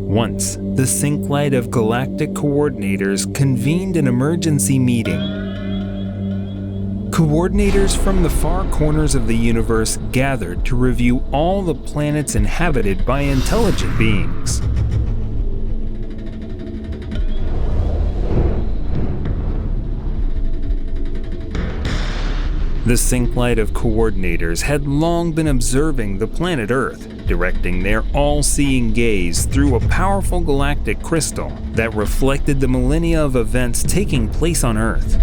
Once, the Synclite of Galactic Coordinators convened an emergency meeting. Coordinators from the far corners of the universe gathered to review all the planets inhabited by intelligent beings. The Synclite of Coordinators had long been observing the planet Earth, directing their all-seeing gaze through a powerful galactic crystal that reflected the millennia of events taking place on Earth.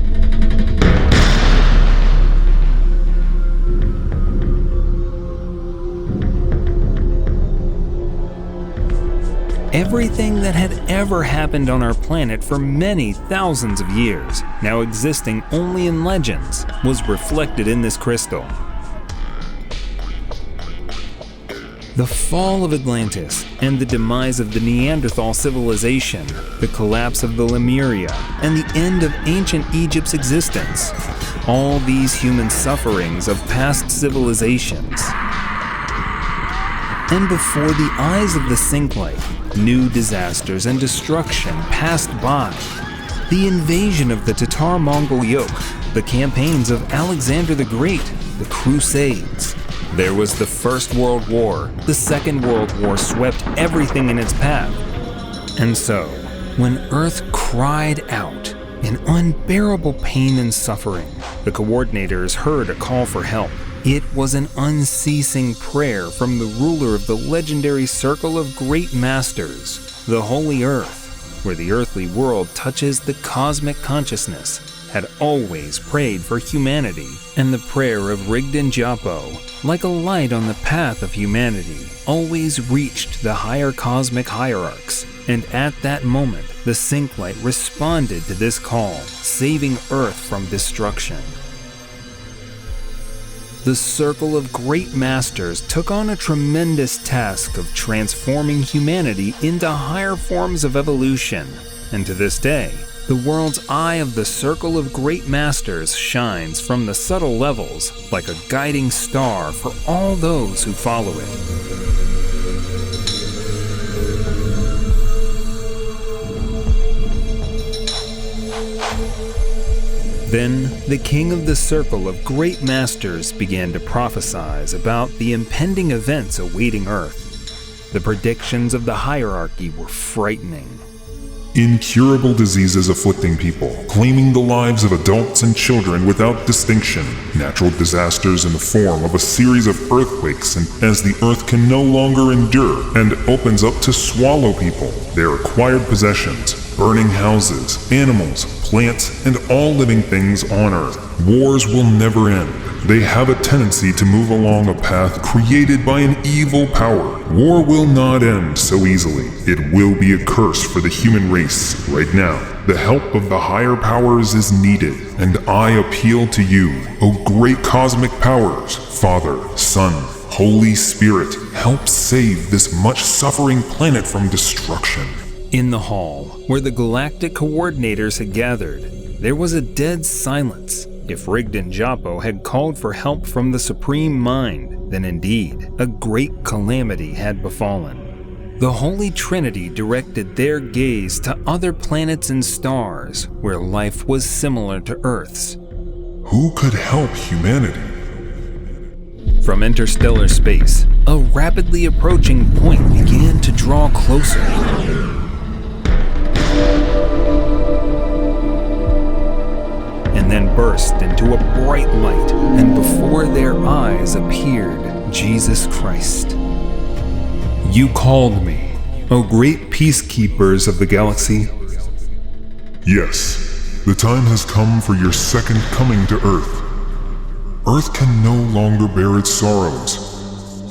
Everything that had ever happened on our planet for many thousands of years, now existing only in legends, was reflected in this crystal. The fall of Atlantis and the demise of the Neanderthal civilization, the collapse of the Lemuria, and the end of ancient Egypt's existence. All these human sufferings of past civilizations. And before the eyes of the Synclite, new disasters and destruction passed by. The invasion of the Tatar-Mongol yoke, the campaigns of Alexander the Great, the Crusades. There was the First World War. The Second World War swept everything in its path. And so, when Earth cried out in unbearable pain and suffering, the Coordinators heard a call for help. It was an unceasing prayer from the ruler of the legendary Circle of Great Masters, the Holy Earth, where the earthly world touches the cosmic consciousness, had always prayed for humanity, and the prayer of Rigdon Japo, like a light on the path of humanity, always reached the higher cosmic hierarchs, and at that moment, the Synclite responded to this call, saving Earth from destruction. The Circle of Great Masters took on a tremendous task of transforming humanity into higher forms of evolution, and to this day, the world's eye of the Circle of Great Masters shines from the subtle levels like a guiding star for all those who follow it. Then, the king of the Circle of Great Masters began to prophesize about the impending events awaiting Earth. The predictions of the hierarchy were frightening. Incurable diseases afflicting people, claiming the lives of adults and children without distinction. Natural disasters in the form of a series of earthquakes, and as the earth can no longer endure and opens up to swallow people, their acquired possessions, burning houses, animals, plants, and all living things on Earth. Wars will never end. They have a tendency to move along a path created by an evil power. War will not end so easily. It will be a curse for the human race. Right now, the help of the higher powers is needed, and I appeal to you, O great cosmic powers, Father, Son, Holy Spirit, help save this much suffering planet from destruction. In the hall, where the Galactic Coordinators had gathered, there was a dead silence. If Rigdon Japo had called for help from the Supreme Mind, then indeed, a great calamity had befallen. The Holy Trinity directed their gaze to other planets and stars, where life was similar to Earth's. Who could help humanity? From interstellar space, a rapidly approaching point began to draw closer. And then burst into a bright light, and before their eyes appeared Jesus Christ. You called me, O great peacekeepers of the galaxy. Yes, the time has come for your second coming to Earth. Earth can no longer bear its sorrows.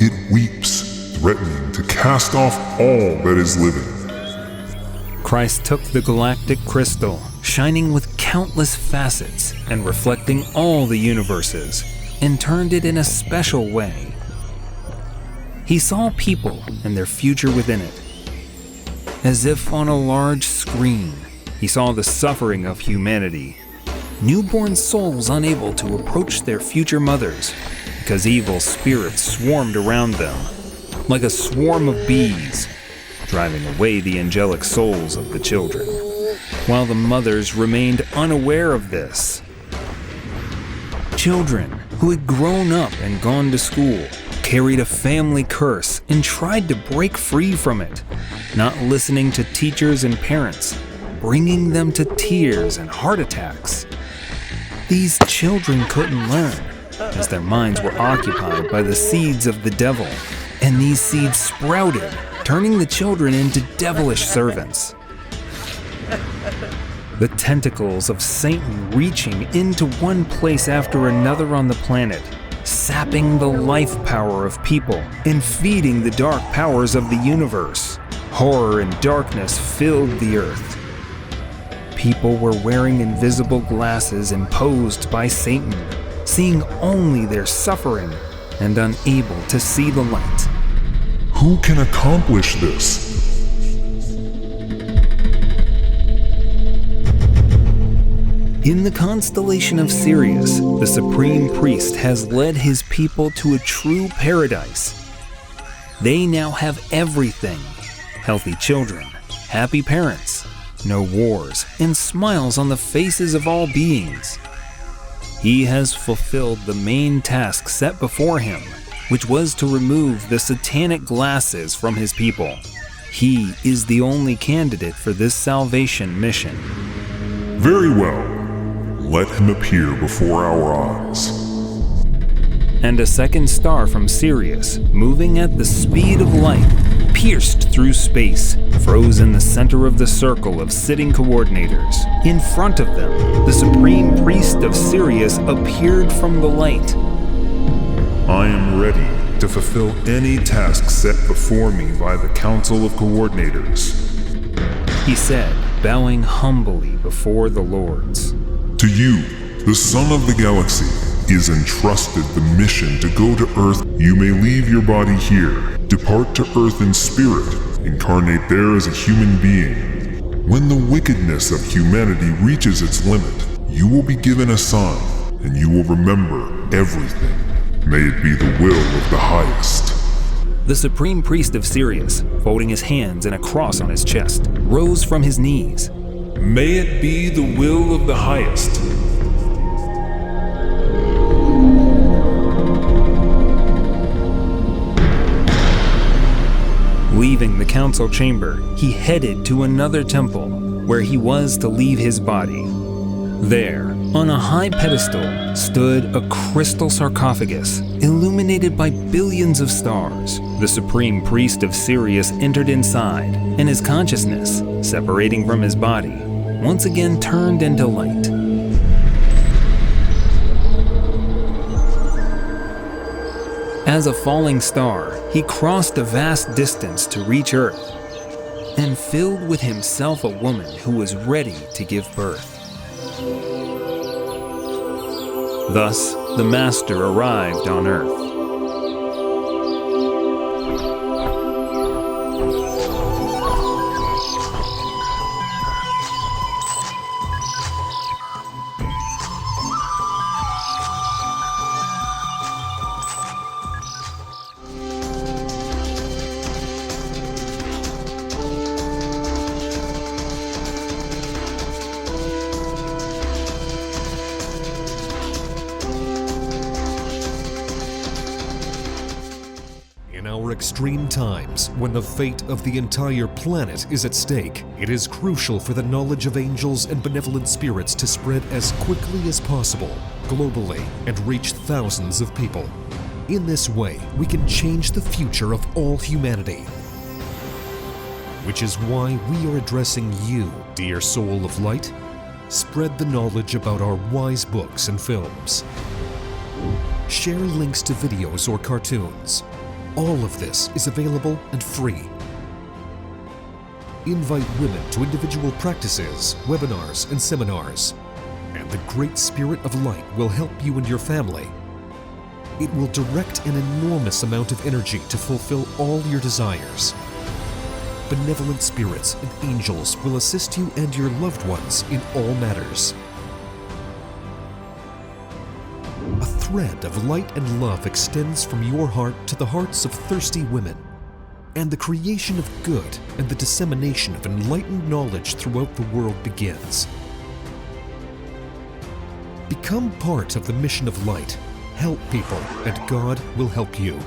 It weeps, threatening to cast off all that is living. Christ took the galactic crystal, shining with countless facets and reflecting all the universes, and turned it in a special way. He saw people and their future within it. As if on a large screen, he saw the suffering of humanity, newborn souls unable to approach their future mothers because evil spirits swarmed around them, like a swarm of bees, driving away the angelic souls of the children, while the mothers remained unaware of this. Children who had grown up and gone to school carried a family curse and tried to break free from it, not listening to teachers and parents, bringing them to tears and heart attacks. These children couldn't learn, as their minds were occupied by the seeds of the devil, and these seeds sprouted, turning the children into devilish servants. The tentacles of Satan reaching into one place after another on the planet, sapping the life power of people and feeding the dark powers of the universe. Horror and darkness filled the earth. People were wearing invisible glasses imposed by Satan, seeing only their suffering and unable to see the light. Who can accomplish this? In the constellation of Sirius, the Supreme Priest has led his people to a true paradise. They now have everything: healthy children, happy parents, no wars, and smiles on the faces of all beings. He has fulfilled the main task set before him, which was to remove the satanic glasses from his people. He is the only candidate for this salvation mission. Very well. Let him appear before our eyes. And a second star from Sirius, moving at the speed of light, pierced through space, froze in the center of the circle of sitting coordinators. In front of them, the Supreme Priest of Sirius appeared from the light. I am ready to fulfill any task set before me by the Council of Coordinators, he said, bowing humbly before the lords. To you, the Son of the Galaxy, is entrusted the mission to go to Earth. You may leave your body here, depart to Earth in spirit, incarnate there as a human being. When the wickedness of humanity reaches its limit, you will be given a sign, and you will remember everything. May it be the will of the highest. The Supreme Priest of Sirius, folding his hands in a cross on his chest, rose from his knees. May it be the will of the highest. Leaving the council chamber, he headed to another temple, where he was to leave his body. There, on a high pedestal, stood a crystal sarcophagus, illuminated by billions of stars. The Supreme Priest of Sirius entered inside, and his consciousness, separating from his body, once again turned into light. As a falling star, he crossed a vast distance to reach Earth, and filled with himself a woman who was ready to give birth. Thus, the Master arrived on Earth. In our extreme times, when the fate of the entire planet is at stake, it is crucial for the knowledge of angels and benevolent spirits to spread as quickly as possible, globally, and reach thousands of people. In this way, we can change the future of all humanity. Which is why we are addressing you, dear soul of light. Spread the knowledge about our wise books and films. Share links to videos or cartoons. All of this is available and free. Invite women to individual practices, webinars, and seminars. And the Great Spirit of Light will help you and your family. It will direct an enormous amount of energy to fulfill all your desires. Benevolent spirits and angels will assist you and your loved ones in all matters. A thread of light and love extends from your heart to the hearts of thirsty women. and the creation of good and the dissemination of enlightened knowledge throughout the world begins. Become part of the mission of light. Help people, and God will help you.